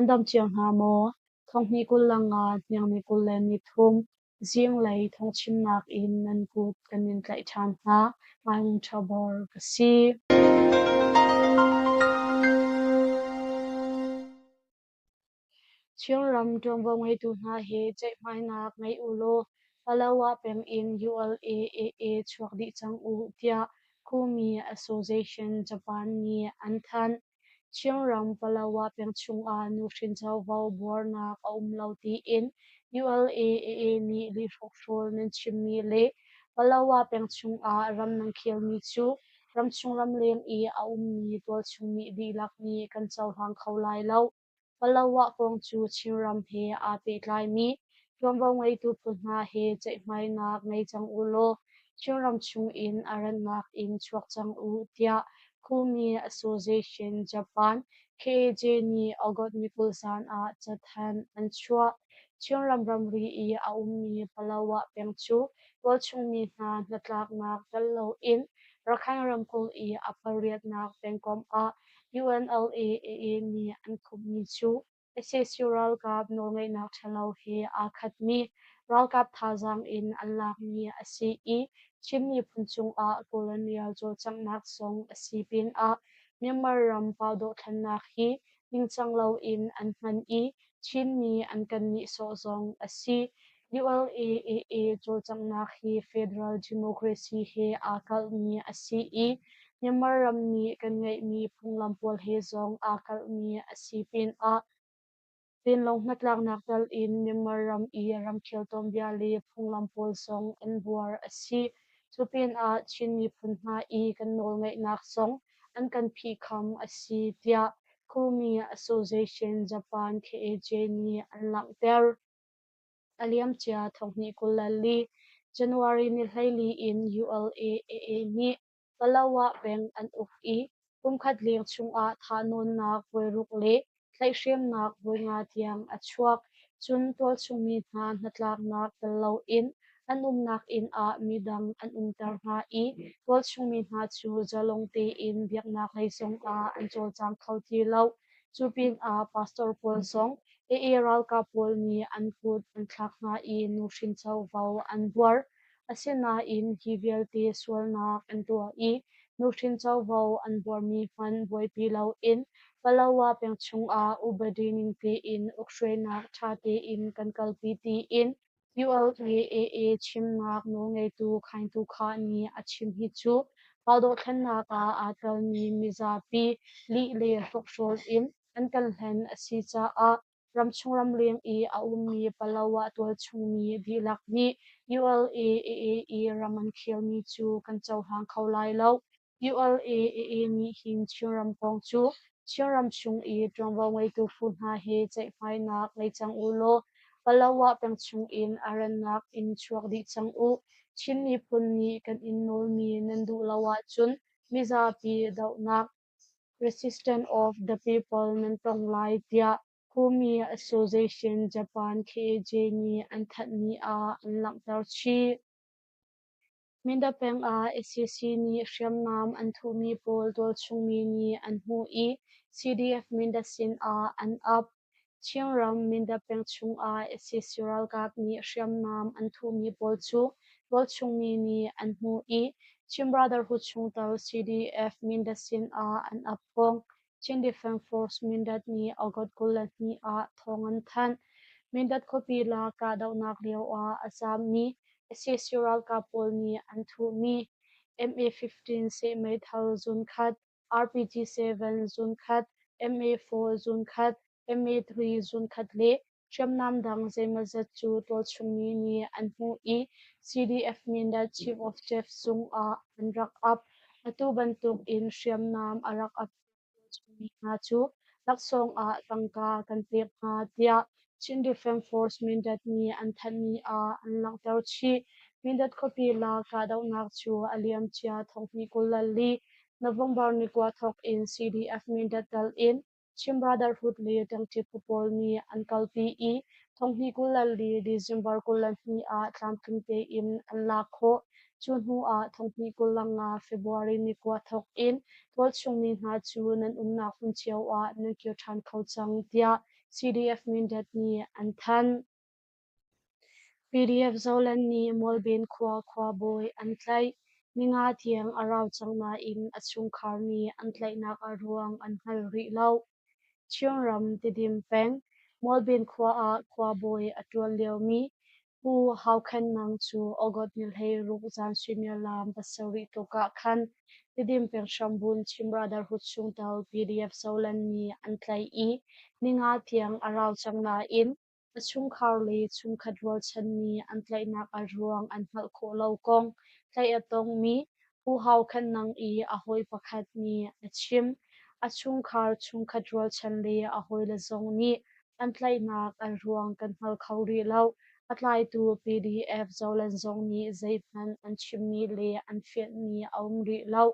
Mandam chiang ha mo thong ni kul langa nyang ni kul len ni thum ziang lei thong chim nak in nan kut kanin tlai than ha mang thabor kasi chiang ram tong bong hei tu na he chai mai nak ngai ulo palawa pem in ULAAA chuak di chang u tia Kumi Association Japan ni anthan chiang ram palawa pem chung a nu shin chau vau bor nak aum lau ti in ULAAA ni li phok shol nen chim mi le palawa pem chung a ram nang khial mi chu ram chung ram leng i aum ni tol chung mi di lak ni kan chau hang khawlai lau palawa kong chu chiram he a pe tlai mi tuam ngai tu phuna he chai mai nak ngai chang ulo chiram chung in aran nak in chuak chang u tia Kumi Association Japan KJ ni agot mi pulsan a chathan an chua chiram ram ri I a ni palawa peng chu wal chung mi na natlak nak dalo in rakhang ram kul I apariat nak pengkom a UNLAAA ni an khum mi chu SSU ral kap no ngai nak thalo he a khat mi ral kap thazang in Allah ni asi I chimni phunchung a colonial jo chang nak song asi pin a Myanmar ram pau do than nak hi ning chang lo in an man I chin mi an kan ni so zong asi ULAAA jo chang nak hi federal democracy he a kal ni asi I Myanmar ram ni kan ngai mi phunglam pol he zong a kal ni asi pin a tin long natlak nakdal in Myanmar ram I ram khel tom bia le phunglam pol song an buar asi chupin a chin mi phunha I kan nol ngai nak song an kan phi kham asi tia Kumi Association Japan KAJ ni an lang ter aliam chia thongni kulali January ni hlaili in ULAAA ni palawa beng an uk I kumkhat leng chung a thanon nak voiruk le tlai shem nak voinga tiang achuak chun tol chung mi na natlak nak talo in an nak in a midang an tar nga I tol chung mi na chu jalong te in biak nak lei song a an chol chang khauti lo chupin a pastor pol song ral kapol ni an kut an thlak nga I nu shin chau vau an buar asena in hivial te sual nak an tua I nu shin chau vau an buar mi man boi pi lo in palawa peng chung a ubadining te in ukshwe nak tha te in kan kalpi ti in ULAAA chim nak no ngai tu khain tu kha ni a chim hi chu pawdo thlan nak a atal ni mizapi li le rokshol in an kal hlen asi cha a ram chung ram leng I a mi palawa tol chung mi dilak ni ULAAA raman khial mi chu kan chau hang khawlai lo ULAAA ni hin chiram kong chu chiram chung I tongwa ngai tu fu na he chai phai nak lei chang ulo palawa peng chung in aran nak in chuak di chang u chin ni phun ni kan in nol mi nandu lawa chun miza pi dau nak resistance of the people nan tong lai tia Kumi Association Japan KJ ni an that ni a an lang tar chi Minda peng a SCC ni Shyam Nam an thu mi pol tol chung mi ni an hu I CDF minda sin a an up Chiang ram minda peng chung a SCC ral kap ni Shyam Nam an thu mi pol chu tol chung mi ni an hu I Chim Brotherhood chung tal CDF minda sin a an up kong Chin Defense Force mindat ni agot kulat ni a thongan than mindat kopi la ka daw nak liaw a asam ni Assessual kapol ni an thu mi MA15 se mai thal zun khat RPG7 zun khat MA4 zun khat MA3 zun khat le Shamnam dang zema zat chu tol chung ni an hu I CDF minda Chief of Staff sung a an rak up atu bantuk in Shamnam arak up chung na chu laksong a tangka kan pek nga tia Chin Defense Force mindat ni an than ni a an lang tar chi mindat kopi la ka daw nak chu aliam chia thong ni kulali November ni kwa thok in CDF mindat dal in Chim Brotherhood le tang chi pupol ni an kalpi I thong ni kulali December kulani a tlamking te in an la kho chun hu a thong ni kulanga February ni kwa thok in tol chung ni na chu nan umnak hun chiaw a nan kyo than khau chang tia CDF min dat ni an than PDF zolan ni molbin khwa boy an tlai ninga thiang arau changna in achung khar ni an tlai nak aruang an hal ri lau chiang ram ti dim peng molbin khwa boy atwal leo mi hu how khan nang chu ogot nil hei ruk zan senior lam pasari to ka khan ti dim peng shambun chim brotherhood chung tal PDF zolan ni an tlai I ninga thiang arau changna in achung khar le chung khadwal chan ni an tlai nak aruang an hal kho lo kong tlai atong mi hu how khan nang I ahoi pakhat ni achim achung khar chung khadwal chan le ahoi la zong ni an tlai nak aruang kan hal khawri lo atlai tu PDF zolan zong ni zaithan an chim ni le an fiat ni aumri lo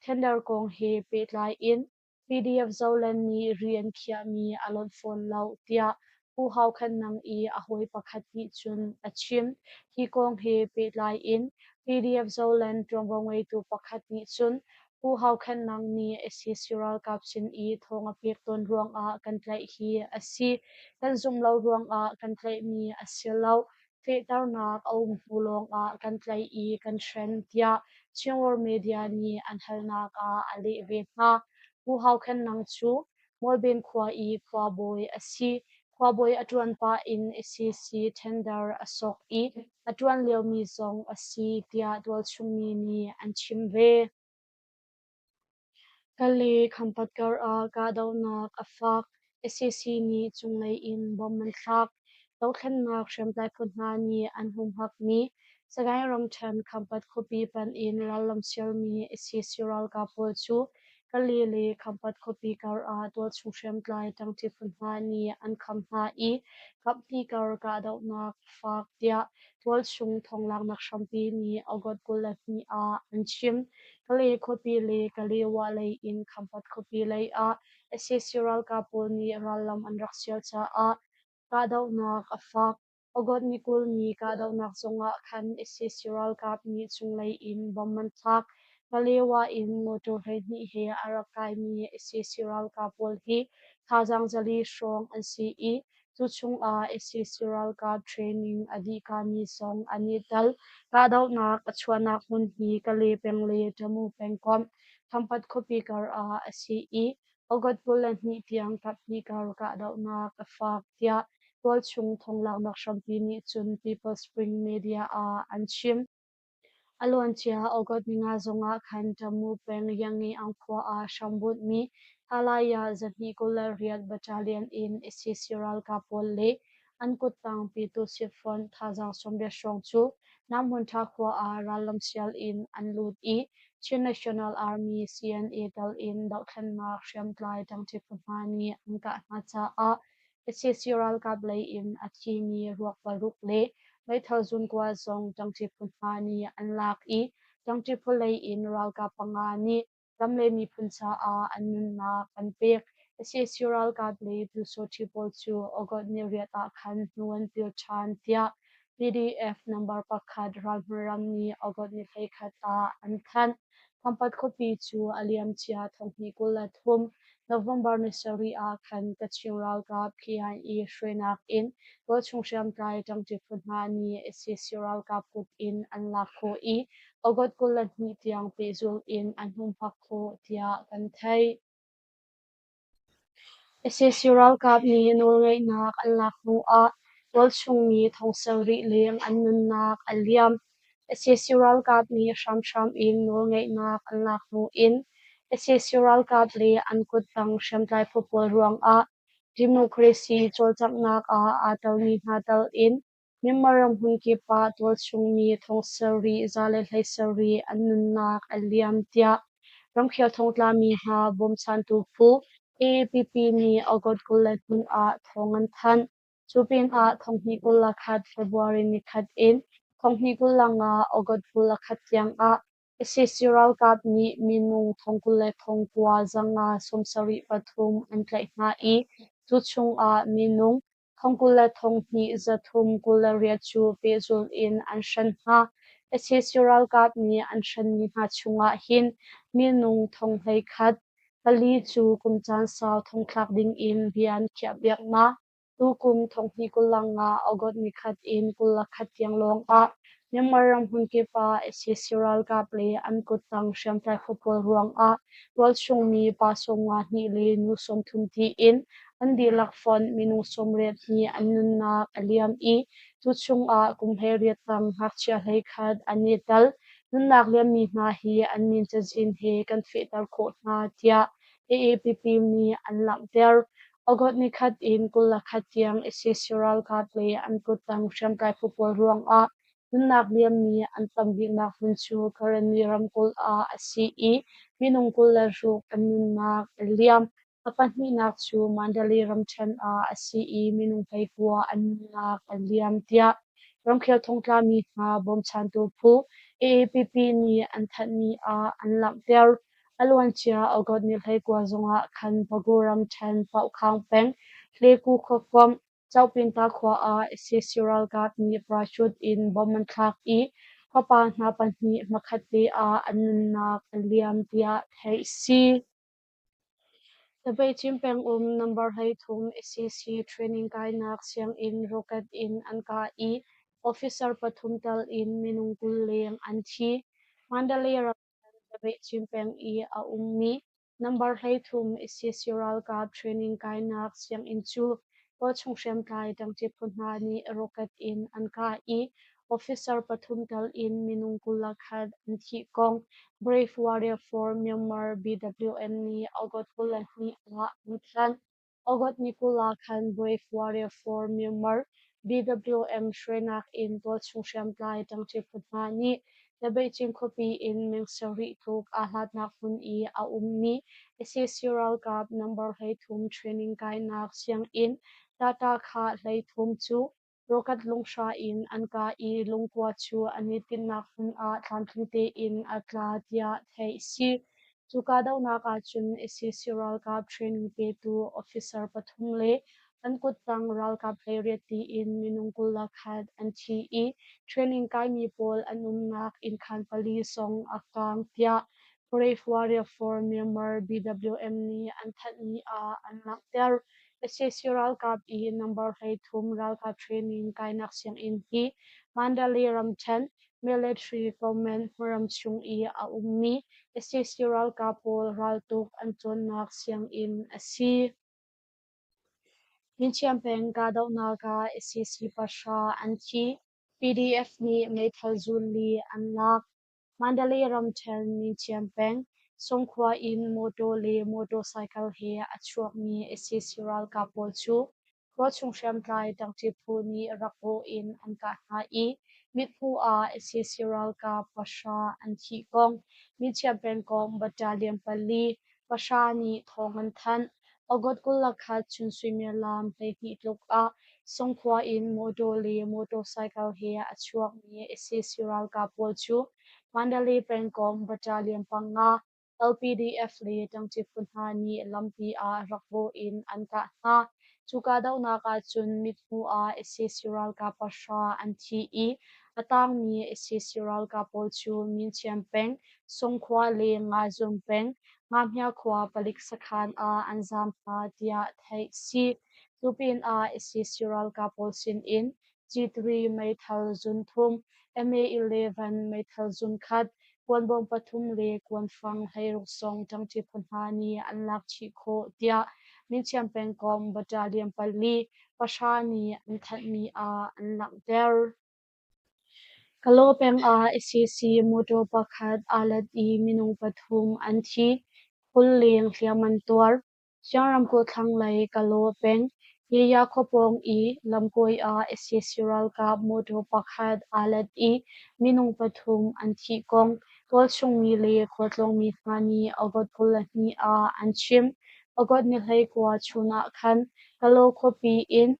tender kong he pe tlai in PDF zolan ni rian khia mi alon phone lo tia hu how khan nang I ahoi pakhat ni chun achim hi kong he pe tlai in PDF zolan tongwangwei tu pakhat ni chun hu how khan nang ni esi siral kapsin I thonga pek ton ruang a kan tlai hi asi kan zum lo ruang a kan tlai mi asil lo fe tar nak aum hulong a kan tlai I kan trend tia chingor media ni an hal nak a ali ve na hu how khan nang chu molben khwa I khwa boy asi khwa boy atuan pa in SCC tender asok I atuan leo mi zong asi tia dwal chungni ni an chim ve kali khampat kar a ka daw nak afak SCC ni chunglei in bomman thak daw thlen nak shremtlai phunhna ni an hum hak mi sagai ram than khampat khopi pan in lalam sial mi SCC ral ka pol chu kali le khampat khopi kar a dwal chung shremtlai tangti phunhna ni an khamna I kapti kar ka daw nak fak tia dwal chung thonglak nak shrampi ni ogot kulat ni a an chim kali khopi le kali wa le in khampat khopi le a SCC ral ka pol ni ralam an raksial cha a ka daw nak afak ogot ni kul ni ka daw nak zonga khan SCC ral kap ni chunglei in bomman thak kalewa in motor he ni he arakai mi SCC ral ka pol hi thajang jali strong an si I chu chung a SCC ral ka training adi ka mi song ani tal ka daw nak achhuanak hun hi kale peng le tamu pengkom thampat khopi kar a asi I ogot bulan ni tiang kap ni kar ka daw nak afak tia tual chung thonglak nak shampi ni chun people spring media a an chim alon chia ogot ni nga zonga khan tamu peng yangi angkhwa a shambut mi halaya zani kula riat battalion in SCC ral kapol le an kutang pitu sifon thajang sombe shong chu namun tha khwa a ralam sial in an lut I chin national army CNA dal in daw khan ma shriam tlai tang ti phani an ka na cha a SCC ral kap le in athi ni ruak paruk le mai thazun kwa zong tangti phunhani an lak I tangti phulei in ral ka panga ni tamle mi phuncha a an na kan pek SCC ral ka ble tu so thipol chu ogot ni riata khan nuan pil chan tia PDF number pakhat ram ni ogot ni thei khat a an khan pampat khopi chu aliam chia thongni kula thum November ni sari a khan kaching ral ka PIE shrenak in ko chung sham tai tang ti phunha ni SCC ral ka put in an la kho I ogot kulan ni tiang pe zul in an hum phak kho tia kan thai SCC ral kap ni nol ngai nak an la kho a wal chung ni thong sari leng an nun nak aliam SCC ral kap ni sham in nol ngai nak an la kho in SCC ral kap le an kut tang sham tai phopol ruang a democracy cholchak nak a atal ni hatal in Mimmaram hun ki pa tol chung mi thong sari zale hlai sari an nun nak aliam tia ram khial thong tla mi ha bom chan tu pu AAPP ni ogot kulat hun a thong an than chupin a thong ni kula khat February ni khat in thong ni kula nga ogot kula khat yang a SCC ral kap ni minung thong kula thong kwa zanga somsari pathum an tlai na I chu chung a minung thong kula thong ni zathum kula ria chu pezul in an shan ha SCC ral kap ni an shan ni ha chunga hin minung thong hlei khat pali chu kumchan saw thongthlak ding in rian khia biak na tu kum thongni kulang nga ogot ni khat in kulla khat yang long a Myanmar ram hun ke pa SSRL ka ple an kutang sham tai khopol ruang a wal chung mi pa songa ni le nu som thum ti in an di lak fon minu som ret ni an nun na aliam I tu chung a kum he riat tang hak chia hei khat ani tal nun nak liam mi na hi an min cha jin he kan fe tal kho na tia AAPP ni an lam der ogot ni khat in kulla khat yang SSRL ka ple an kutang sham tai khopol ruang a nak liam ni an tam bi na hun chu karen ni ram kul a CE minung kul la ru kan na liam apan ni nak chu mandali ram chan a CE minung kai kwa an na liam tia ram khel thong tla mi ma bom chan tu phu AAPP ni an that ni a an lam ter alwan chia ogot ni hlei kwa zonga khan pagoram chan pau khang peng hle ku khopom chawpin ta khwa a SSRL ka ni prashut in boman thak I papa na pan ni makhati a anna liam tia thei si Tabai chimpeng number hai thum SCC training kai nak siang in rocket in anka I officer pathum tal in minungkul leng anthi Mandalay Tabai chimpeng I a ummi number hai thum SCC ral ka training kai nak siang in chu po chung shem kai dang chi phunha ni rocket in anka I officer pathum tal in minungkul lakhat anthi kong Brave Warrior for Myanmar BWM ni Ogot Kula ni Ala Mutlan Ogot Nikula Khan Brave Warrior for Myanmar BWM Shrenak in Tol Chung Sham Tlai Tang Chi Phutma ni Tabai Ching Kopi in Mengsari Tuk Ahlat Nak Hun I A Ummi SSRL Cup number Hai Thum Training Kai Nak Siang in Tata Kha Lai Thum Chu Rokat Lungsha in Anka I Lungkwa Chu Anitin Nak Hun A Tlantlite in Atla Tia Thai Si Chukadaw Naka Chun SSRL Cup Training Pe Tu Officer Pathum Le Ankut Tang Ral Cup Playreti in Minungkul Lakhat Anthi I Training Kai Mi Pol Anum Nak in Khan Pali Song Akang Tia Brave Warrior for Myanmar BWM ni Anthat ni A Anak Ter SSRL Cup I number Hai Thum Ral Cup Training Kai Nak Siang In Hi Mandalay Ramchan Military Government Ram Chung I A Ummi SSRL Kapol Raltuk Anton Nak Siang In Asi Min Chiampeng Gadaw Naga SSC Pasha Anchi PDF ni Meithal Zun Li Anlak Mandalay Ramchel Min Chiampeng Songkhwa in Moto Le Motorcycle He Achuak ni SSRL Kapol Chu Ko Chung Sham Tlai Dang Chi Phu ni Rakpo in Anka Na I Mithu A SSRL Ka Pasha Anchi Kong Min Chiampeng Kong Battalion Pali Pasha ni Thongan Than Ogot Kulakha Chun Swimmer Lam Play Hi Tluk A Songkhwa in Moto Le Motorcycle He Achuak ni SSRL Kapol Chu Mandalay Pengkong Battalion Panga LPDF le tangchi punha ni lampi a rakbo in anka na chukadaw naka chun mithu a SSRL ka pasha anthi I atang ni SSRL ka polchu min chiampeng songkhwa le nga zompeng nga mya khwa palik sakhan a anzam pha tia thai si tupin a SSRL ka polsin in G3 mai thal zun thum MA11 mai thal zun khat kwan bom pathum le kwan fang hairuk song tangchi phunha ni anlak chi kho tia min chiampeng kom battalion pali pasha ni anthat ni a anlak der kalopeng a SCC moto pakhat alat I minung pathum anthi hulleng hliaman tuar siangram ko thanglai kalopeng yeya khopong I lamkoi a SCC ka moto pakhat alat I minung pathum anthi kong tol chung mi le khotlong mi ngani ogot phulani a anchim ogot ni hlei kwa chuna khan kalo khopi in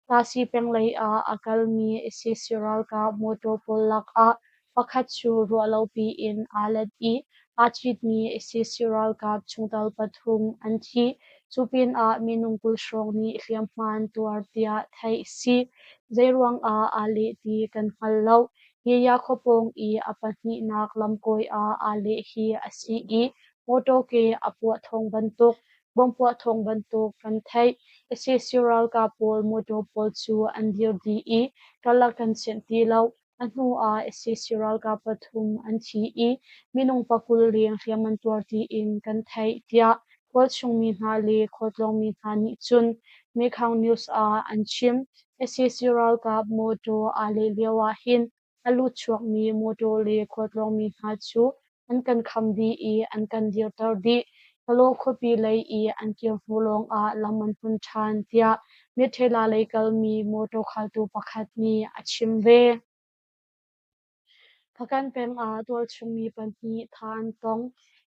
Tasi penglay a akal mi SCC ka moto polak a pakhat chu rualopi in alad I achit mi SCC ka chungtal pathum anthi chupin a minungkul shrong ni hliamman tuar tia thai si zairuang a ali ti kan hallo yeya khopong I apahni nak lamkoi a ali hi asi I moto ke apua thong bantuk bompua thong bantuk kan thai accessoral ka pol moto pol chu an dir di I kala kan chen ti lo an hu a accessoral ka pathum an thi I minung pakul riang hliaman tuar ti in kan thai tia kol chung mi hna le khotlong mi hna ni chun Mekhang News a an chim accessoral ka moto a le lewa hin alu chuak mi moto le khotlong mi hna chu an kan kham di I an kan dir tar di kalo khopi lei I an kir hulong a laman hun than tia mi thela lei kal mi moto khaltu pakhat ni a chim ve Phakan peng a tual chungmi panhi than tong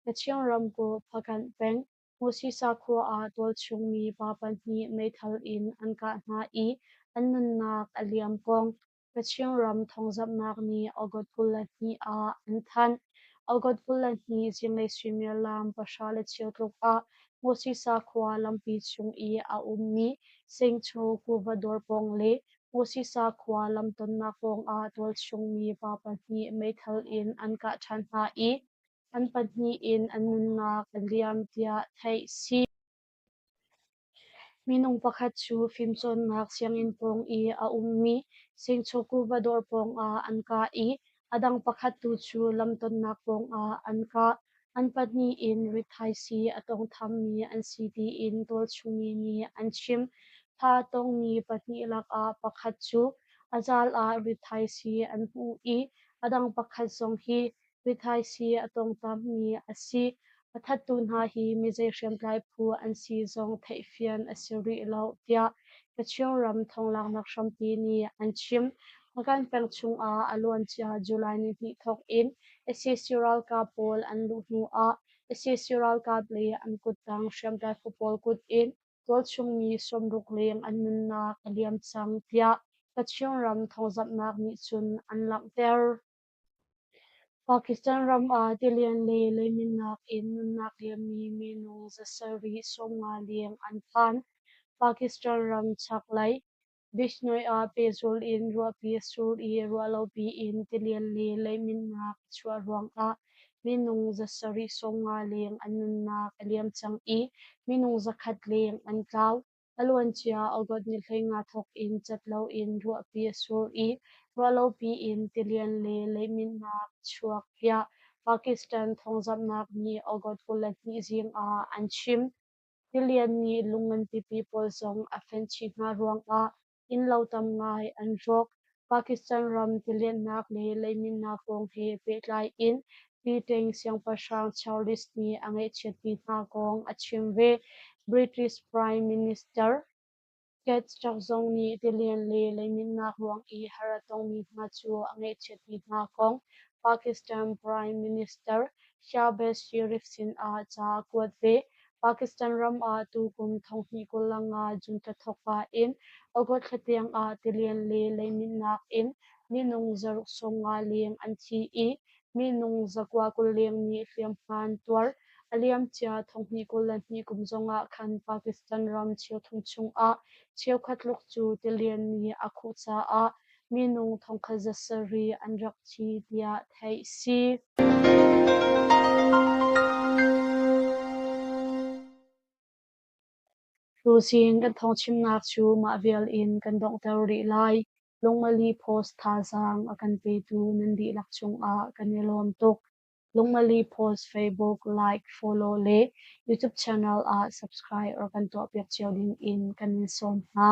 na chiang ram ko phakan peng musi sa kho a tual chungmi pa panhi mei thal in an ka hna I an nun nak aliam kong na chiang ram thong zap nak ni ogot pula ni a an than ogot pula ni jingei swimmer lam pasha le chiu tluk a musi sa kho lampi chung I a ummi sing chu ku vador pong le musi sa khwa lam ton na kong a tol chung mi pa pa ni mai thal in an ka than ha I an pa ni in an nun na kan liam tia thai si minung pakhat chu phim chon nak siang in pong I a ummi sing choku vador pong a an ka I adang pakhat tu chu lam ton na pong a an ka an pa ni in rithai si atong tham mi an si ti in tol chungi ni an chim pha tong mi pahni lak a pakhat chu azal a rithai si an hu I adang pakhat zong hi rithai si atong tam mi asi pathat tu na hi mizai hriam tlai phu an si zong thei fian asiri lo tia kachiong ram thong lak nak hram pi ni an chim makan peng chung a alon chia July ni hi thok in accessoral ka pol an lu nu a accessoral ka ple an kut tang hriam tlai phu pol kut in tol chung mi som ruk leng an nun na kaliam chang tia kachiong ram thong zap nak ni chun an lang ter Pakistan ram a tilian le leimin nak in nak liam mi nung zasari som nga liang an phan Pakistan ram chak lai Bishnoi a pezul in rua pi sur I rua lo pi in tilian le leimin nak chua ruang a minung zasari som nga liang an nun nak liam chang I minung zakhat liang an tlaw alwan chia ogot ni thlei nga thok in chatlo in rua pi sur I Ralo pi in tilian le leimin nak chuak ya Pakistan thongzap nak ni ogot pulat ni zing a an chim tilian ni lungan pi people zong a fen chi nga ruang a in lo tam ngai an rok Pakistan ram tilian nak le leimin nak kong he pe tlai in pi teng siang pasang Charles ni angai chet pi na kong a chim ve British Prime Minister Ket chak zong ni tilian le leimin nak ruang I haratong mi nga chu angai chet mi nga kong Pakistan Prime Minister Shahbaz Sharif sin a cha kuat ve Pakistan ram a tu kum thong ni kulanga junta thoka in ogot khatiang a tilian le leimin nak in ni nung zaruk songa liang an thi I mi nung zakwa kul liang ni hliam han tuar aliam chia thong ni kulan ni kum zonga khan Pakistan ram chiu thum chung a chiu khatluk chu tilian ni a khu cha a minung thongkha zasari an rak chi tia thai si Rusin kan thong chim nak chu ma vial in kan dong tar ri lai longmali post tha zang akan pe tu nandi lak chung a kan elom tok longmali post Facebook like follow le YouTube channel a subscribe or kan to pek chiao ding in kan som ha